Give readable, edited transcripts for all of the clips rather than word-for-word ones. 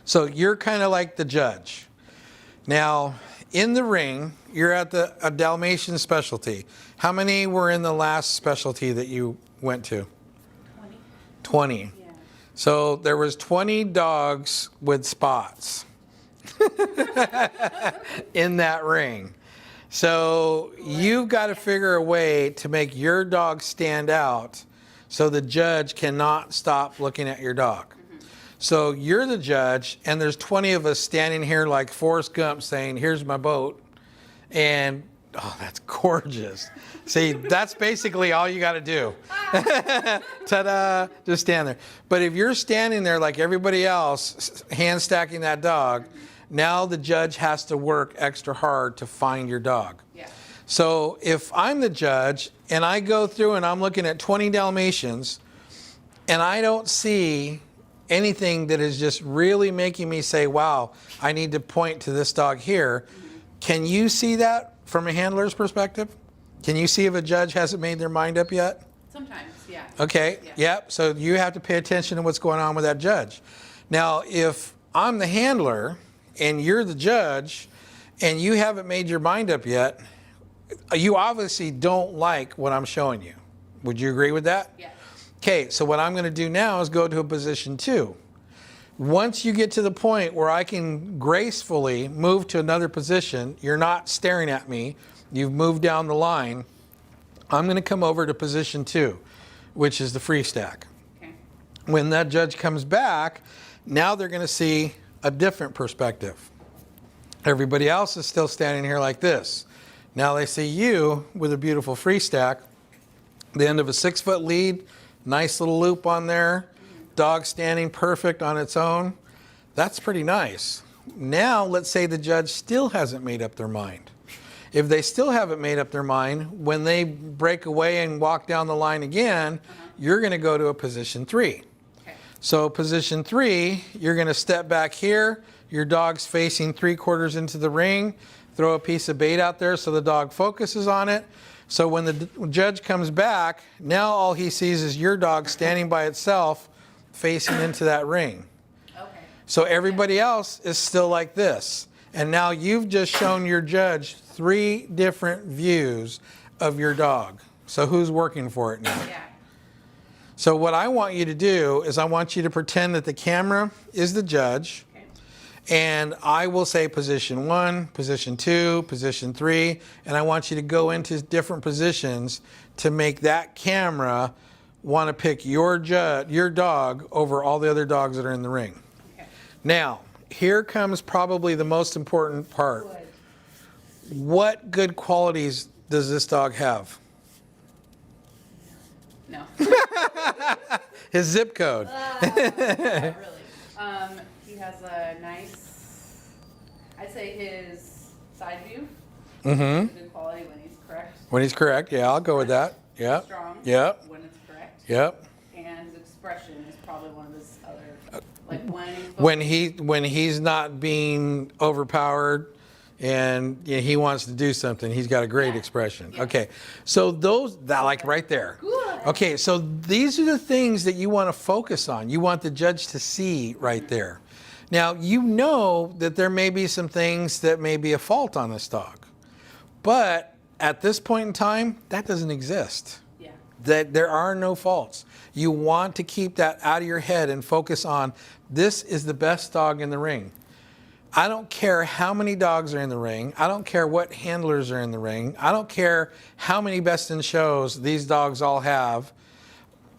So you're kind of like the judge. Now, in the ring, you're at a Dalmatian specialty. How many were in the last specialty that you went to? 20. 20. Yeah. So there was 20 dogs with spots in that ring. So you've got to figure a way to make your dog stand out so the judge cannot stop looking at your dog. So you're the judge, and there's 20 of us standing here like Forrest Gump saying, here's my boat. And, oh, that's gorgeous. See, that's basically all you got to do. Ta-da, just stand there. But if you're standing there like everybody else, hand stacking that dog, now the judge has to work extra hard to find your dog. Yeah. So if I'm the judge and I go through and I'm looking at 20 Dalmatians and I don't see anything that is just really making me say, wow, I need to point to this dog here. Can you see that from a handler's perspective? Can you see if a judge hasn't made their mind up yet? Sometimes, yeah. Okay, Yeah. yep. So you have to pay attention to what's going on with that judge. Now, if I'm the handler and you're the judge and you haven't made your mind up yet, you obviously don't like what I'm showing you. Would you agree with that? Yeah. Okay, so what I'm going to do now is go to a position 2. Once you get to the point where I can gracefully move to another position, you're not staring at me, you've moved down the line, I'm going to come over to position 2, which is the free stack. Okay. When that judge comes back, now they're going to see a different perspective. Everybody else is still standing here like this. Now they see you with a beautiful free stack, the end of a 6-foot lead, nice little loop on there, dog standing perfect on its own. That's pretty nice. Now let's say the judge still hasn't made up their mind. If they still haven't made up their mind, when they break away and walk down the line again, you're going to go to a position 3. Okay. So position 3, you're going to step back here. Your dog's facing 3/4 into the ring. Throw a piece of bait out there so the dog focuses on it. So when the judge comes back, now all he sees is your dog standing by itself facing into that ring. Okay. So everybody else is still like this. And now you've just shown your judge 3 different views of your dog. So who's working for it now? Yeah. So what I want you to do is I want you to pretend that the camera is the judge. Okay. And I will say position 1, position 2, position 3, and I want you to go into different positions to make that camera want to pick your dog over all the other dogs that are in the ring. Okay. Now, here comes probably the most important part. Good. What good qualities does this dog have? No. His zip code. Not really. He has a nice, I'd say his side view is a good quality when he's correct. When he's correct, yeah, I'll go with that. Yep. Strong. Yep. When it's correct. Yep. And his expression is probably one of his other, like When he's not being overpowered and he wants to do something, he's got a great expression. Yeah. Okay, so that like right there. Good. Okay, so these are the things that you want to focus on. You want the judge to see right there. Now, you know that there may be some things that may be a fault on this dog, but at this point in time, that doesn't exist. Yeah. That there are no faults. You want to keep that out of your head and focus on, this is the best dog in the ring. I don't care how many dogs are in the ring. I don't care what handlers are in the ring. I don't care how many best in shows these dogs all have.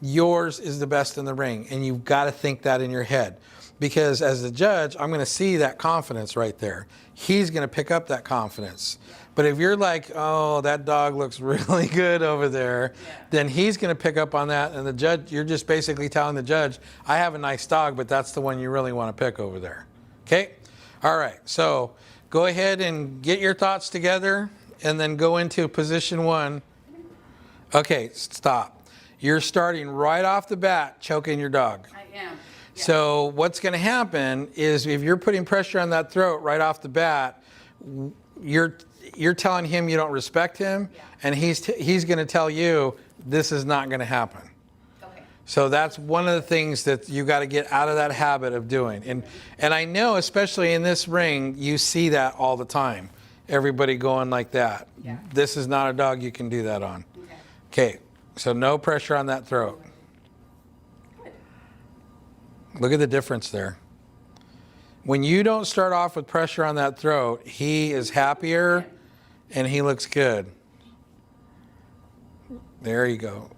Yours is the best in the ring, and you've got to think that in your head. Because as the judge, I'm going to see that confidence right there. He's going to pick up that confidence. But if you're like, oh, that dog looks really good over there, then he's going to pick up on that. And the judge, you're just basically telling the judge, I have a nice dog, but that's the one you really want to pick over there. Okay? All right. So go ahead and get your thoughts together and then go into position 1. Okay, stop. You're starting right off the bat choking your dog. I am. Yeah. So what's going to happen is if you're putting pressure on that throat right off the bat, you're telling him you don't respect him, and he's going to tell you this is not going to happen. Okay. So that's one of the things that you got to get out of that habit of doing. And I know, especially in this ring, you see that all the time. Everybody going like that. Yeah. This is not a dog you can do that on. Okay. Okay, so no pressure on that throat. Good. Look at the difference there. When you don't start off with pressure on that throat, he is happier and he looks good. There you go.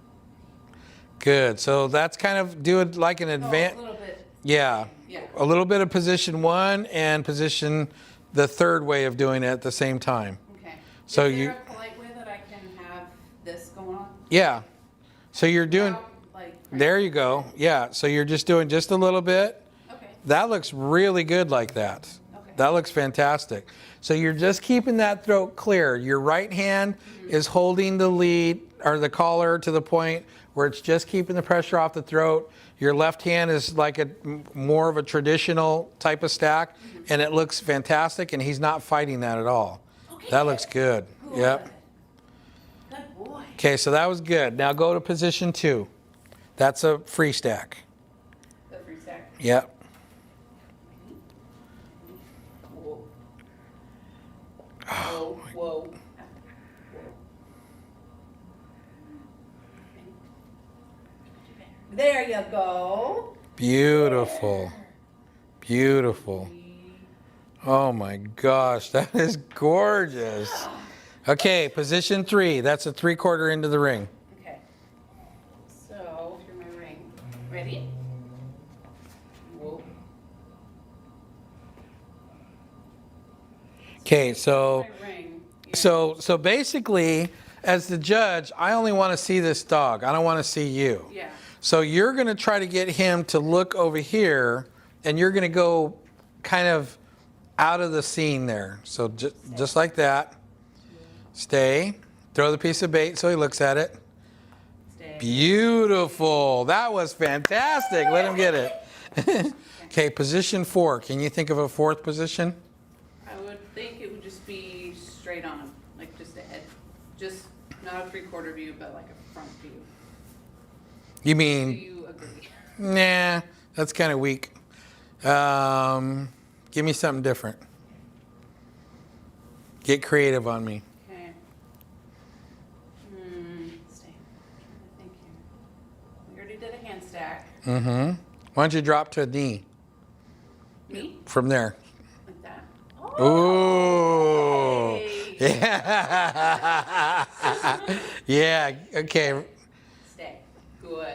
Good. So that's kind of do it like an advance. A little bit. Yeah. Yeah. A little bit of position 1 and position the third way of doing it at the same time. Okay. So is you- there a polite way that I can have this going on? Yeah. So you're doing, Like, there you go. Yeah. So you're just doing just a little bit. Okay. That looks really good like that. Okay. That looks fantastic. So you're just keeping that throat clear. Your right hand is holding the lead or the collar to the point where it's just keeping the pressure off the throat. Your left hand is like a more of a traditional type of stack, and it looks fantastic, and he's not fighting that at all. Okay. That looks good. Yep. Good boy. Okay, so that was good. Now go to position 2. That's a free stack. The free stack. Yep. Whoa. Whoa. Whoa. There you go. Beautiful. Beautiful. Oh my gosh, that is gorgeous. Okay, position 3. That's a 3/4 into the ring. Okay. So, here's my ring. Ready? Whoa. Okay, so My ring. Yeah. so basically, as the judge, I only want to see this dog. I don't want to see you. Yeah. So you're going to try to get him to look over here, and you're going to go kind of out of the scene there. So just like that. Stay. Throw the piece of bait so he looks at it. Stay. Beautiful. That was fantastic. Let him get it. Okay, position 4. Can you think of a 4th position? I would think it would just be straight on, like just ahead. Just not a 3/4 view, but like a front view. You Do mean, you agree? nah, that's kind of weak. Give me something different. Get creative on me. Okay. Stay. I'm trying to think here. We already did a hand stack. Mm-hmm. Why don't you drop to a knee Me? from there? Like that. Ooh. Hey. Yeah. Yeah. Okay. Stay. Good.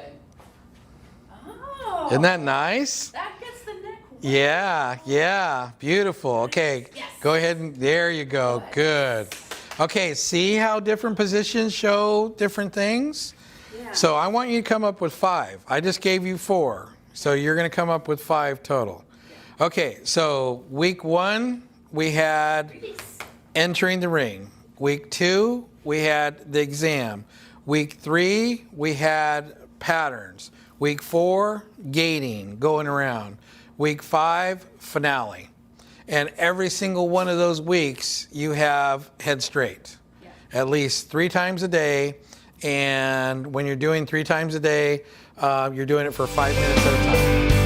Oh. Isn't that nice? That gets the neck. Yeah. Yeah. Beautiful. Okay. Yes. Go ahead and there you go. Good. Okay. See how different positions show different things? Yeah. So I want you to come up with 5. I just gave you 4. So you're going to come up with 5 total. Okay. So week 1, we had Release. entering the ring. Week 2, we had the exam. Week 3, we had patterns. Week 4, gating, going around. Week 5, finale. And every single one of those weeks, you have head straight. Yeah. At least 3 times a day. And when you're doing 3 times a day, you're doing it for 5 minutes at a time.